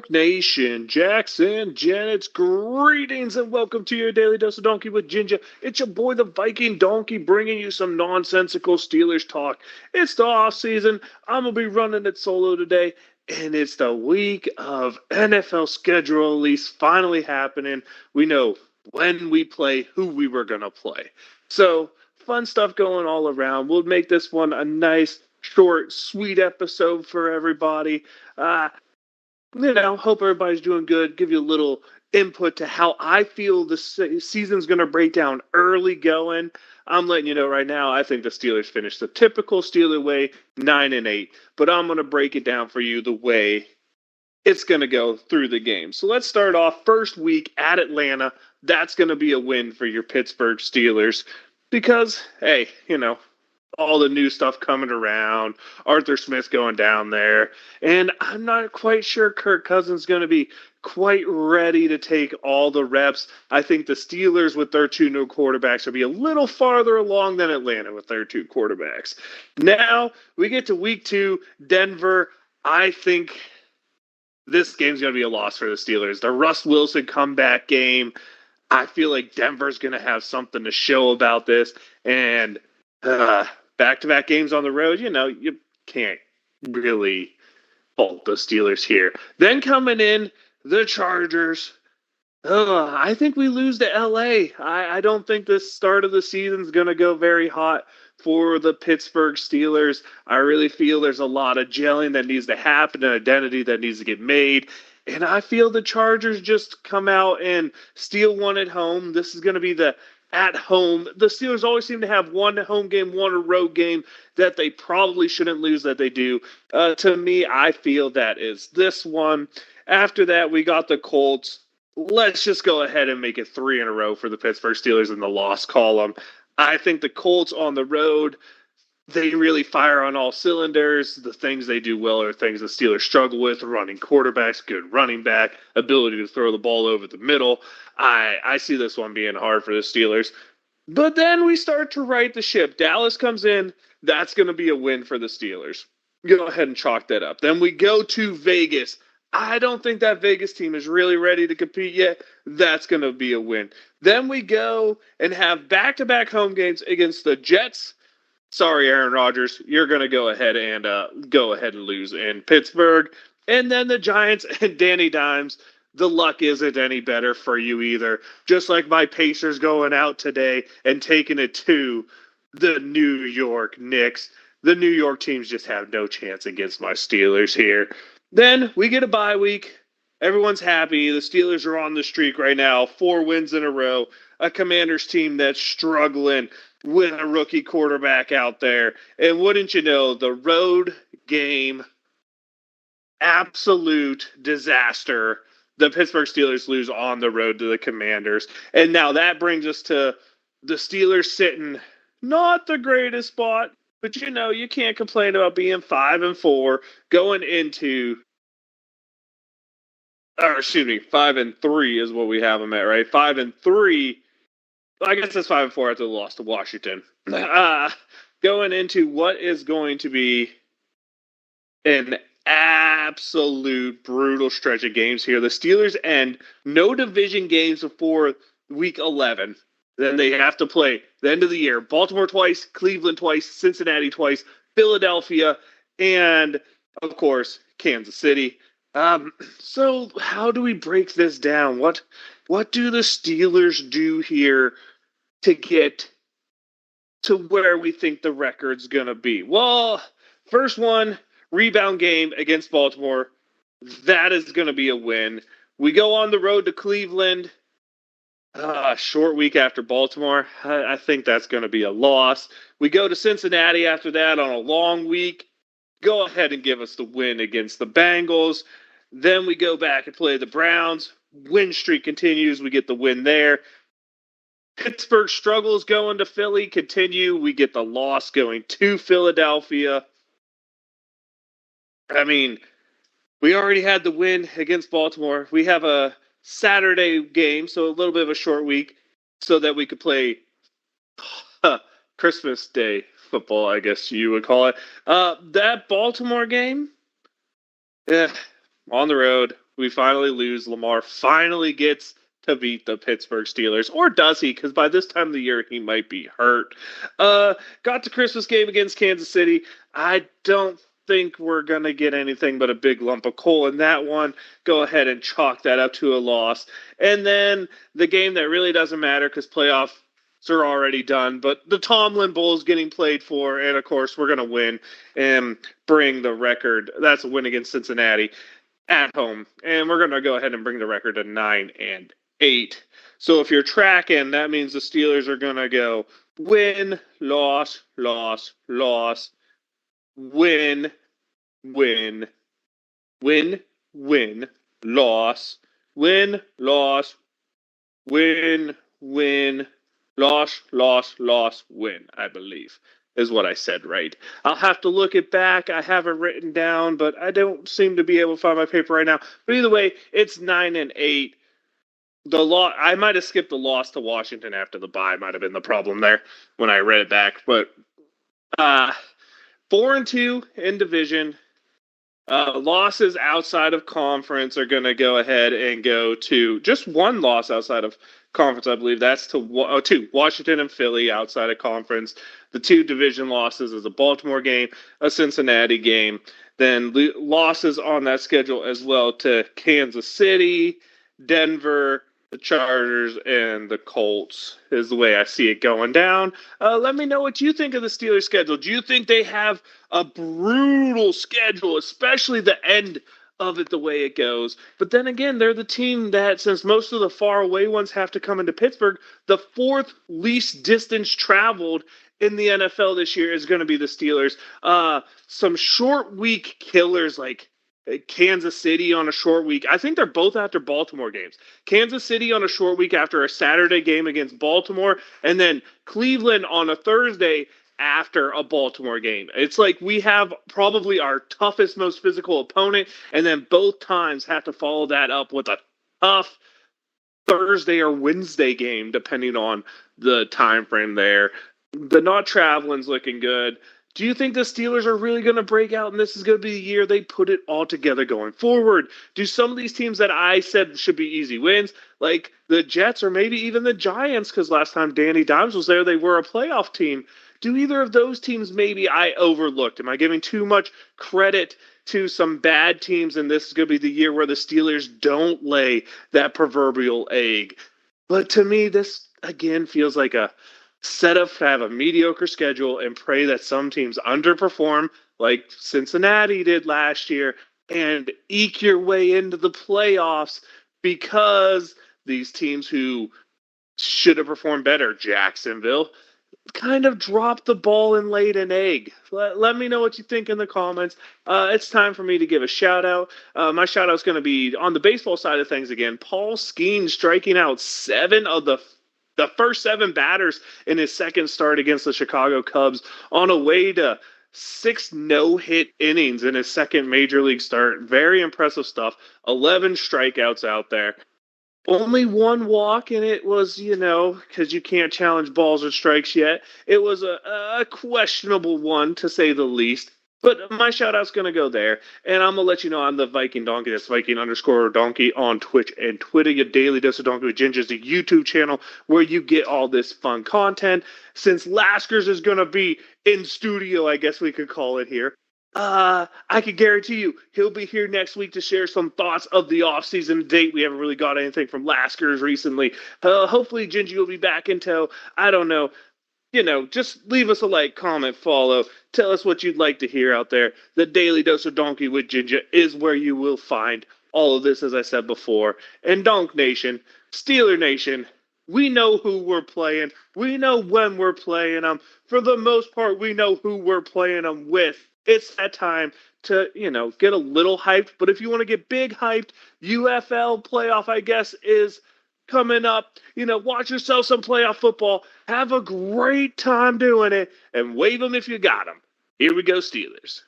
York Nation, Jackson, Janet's greetings and welcome to your Daily Dose of Donkey with Ginger. It's your boy, the Viking Donkey, bringing you some nonsensical Steelers talk. It's the off season. I'm going to be running it solo today, and it's the week of NFL schedule release finally happening. We know when we play, who we were going to play. So, fun stuff going all around. We'll make this one a nice, short, sweet episode for everybody. Hope everybody's doing good. Give you a little input to how I feel the season's going to break down early going. I'm letting you know right now, I think the Steelers finished the typical Steeler way, 9-8. But I'm going to break it down for you the way it's going to go through the game. So let's start off first week at Atlanta. That's going to be a win for your Pittsburgh Steelers because, hey, all the new stuff coming around, Arthur Smith going down there, and I'm not quite sure Kirk Cousins is going to be quite ready to take all the reps. I think the Steelers with their two new quarterbacks will be a little farther along than Atlanta with their two quarterbacks. Now we get to week 2, Denver. I think this game's going to be a loss for the Steelers. The Russ Wilson comeback game, I feel like Denver's going to have something to show about this, and back-to-back games on the road, you can't really fault the Steelers here. Then coming in, the Chargers. I think we lose to L.A. I don't think this start of the season is going to go very hot for the Pittsburgh Steelers. I really feel there's a lot of gelling that needs to happen, an identity that needs to get made. And I feel the Chargers just come out and steal one at home. This is going to be the at home. The Steelers always seem to have one home game, one road game that they probably shouldn't lose that they do. To me, I feel that is this one. After that, we got the Colts. Let's just go ahead and make it 3 in a row for the Pittsburgh Steelers in the loss column. I think the Colts on the road, they really fire on all cylinders. The things they do well are things the Steelers struggle with: running quarterbacks, good running back, ability to throw the ball over the middle. I see this one being hard for the Steelers. But then we start to right the ship. Dallas comes in. That's going to be a win for the Steelers. Go ahead and chalk that up. Then we go to Vegas. I don't think that Vegas team is really ready to compete yet. That's going to be a win. Then we go and have back-to-back home games against the Jets. Sorry, Aaron Rodgers, you're going to go ahead and lose in Pittsburgh. And then the Giants and Danny Dimes, the luck isn't any better for you either. Just like my Pacers going out today and taking it to the New York Knicks. The New York teams just have no chance against my Steelers here. Then we get a bye week. Everyone's happy. The Steelers are on the streak right now, 4 wins in a row. A Commanders team that's struggling with a rookie quarterback out there. And wouldn't you know, the road game, absolute disaster. The Pittsburgh Steelers lose on the road to the Commanders. And now that brings us to the Steelers sitting not the greatest spot, but you can't complain about being 5-4 going into, 5-3 is what we have them at, right? 5-3. I guess that's 5-4 after the loss to Washington. Going into what is going to be an absolute brutal stretch of games here. The Steelers end no division games before week 11. Then they have to play the end of the year. Baltimore twice, Cleveland twice, Cincinnati twice, Philadelphia, and, of course, Kansas City. So how do we break this down? What do the Steelers do here to get to where we think the record's going to be? Well, first one, rebound game against Baltimore. That is going to be a win. We go on the road to Cleveland. Short week after Baltimore. I think that's going to be a loss. We go to Cincinnati after that on a long week. Go ahead and give us the win against the Bengals. Then we go back and play the Browns. Win streak continues. We get the win there. Pittsburgh struggles going to Philly continue. We get the loss going to Philadelphia. I mean, we already had the win against Baltimore. We have a Saturday game, so a little bit of a short week, so that we could play Christmas Day football, I guess you would call it. That Baltimore game, on the road, we finally lose. Lamar finally gets to beat the Pittsburgh Steelers. Or does he? Because by this time of the year, he might be hurt. Got the Christmas game against Kansas City. I don't think we're going to get anything but a big lump of coal in that one. Go ahead and chalk that up to a loss. And then the game that really doesn't matter because playoffs are already done, but the Tomlin Bowl is getting played for, and of course we're going to win and bring the record. That's a win against Cincinnati at home, and we're going to go ahead and bring the record to 9-8. So if you're tracking, that means the Steelers are going to go win, loss, loss, loss, win, win, win, win, loss, win, loss, win, win, loss, loss, loss, win, I believe, is what I said right. I'll have to look it back. I have it written down, but I don't seem to be able to find my paper right now. But either way, it's 9-8. I might have skipped the loss to Washington after the bye. Might have been the problem there when I read it back. But 4-2 in division. Losses outside of conference are going to go ahead and go to just one loss outside of conference, I believe. That's to two, Washington and Philly outside of conference. The two division losses is a Baltimore game, a Cincinnati game. Then losses on that schedule as well to Kansas City, Denver, the Chargers, and the Colts is the way I see it going down. Let me know what you think of the Steelers' schedule. Do you think they have a brutal schedule, especially the end of it the way it goes? But then again, they're the team that, since most of the far away ones have to come into Pittsburgh, the fourth least distance traveled in the NFL this year is going to be the Steelers. Some short week killers like Kansas City on a short week. I think they're both after Baltimore games. Kansas City on a short week after a Saturday game against Baltimore, and then Cleveland on a Thursday after a Baltimore game. It's like we have probably our toughest, most physical opponent, and then both times have to follow that up with a tough Thursday or Wednesday game, depending on the time frame there. The not traveling's looking good. Do you think the Steelers are really going to break out and this is going to be the year they put it all together going forward? Do some of these teams that I said should be easy wins, like the Jets or maybe even the Giants, because last time Danny Dimes was there, they were a playoff team. Do either of those teams maybe I overlooked? Am I giving too much credit to some bad teams and this is going to be the year where the Steelers don't lay that proverbial egg? But to me, this again feels like a set up to have a mediocre schedule and pray that some teams underperform like Cincinnati did last year and eke your way into the playoffs because these teams who should have performed better, Jacksonville, kind of dropped the ball and laid an egg. Let me know what you think in the comments. It's time for me to give a shout out. My shout out is going to be on the baseball side of things again. Paul Skeen striking out 7 of the first 7 batters in his second start against the Chicago Cubs on a way to 6 no-hit innings in his second major league start. Very impressive stuff. 11 strikeouts out there. Only 1 walk, and it was, because you can't challenge balls or strikes yet. It was a questionable one, to say the least. But my shout-out's going to go there. And I'm going to let you know I'm the Viking Donkey. That's Viking_Donkey on Twitch and Twitter. Your Daily Dose of Donkey with Ginger is the YouTube channel where you get all this fun content. Since Laskers is going to be in studio, I guess we could call it here, I can guarantee you he'll be here next week to share some thoughts of the off-season date. We haven't really got anything from Laskers recently. Hopefully Gingy will be back in tow. I don't know. Just leave us a like, comment, follow. Tell us what you'd like to hear out there. The Daily Dose of Donkey with Ginger is where you will find all of this, as I said before. And Donk Nation, Steeler Nation, we know who we're playing. We know when we're playing them. For the most part, we know who we're playing them with. It's that time to, get a little hyped. But if you want to get big hyped, UFL playoff, I guess, is coming up. Watch yourself some playoff football. Have a great time doing it. And wave them if you got them. Here we go, Steelers.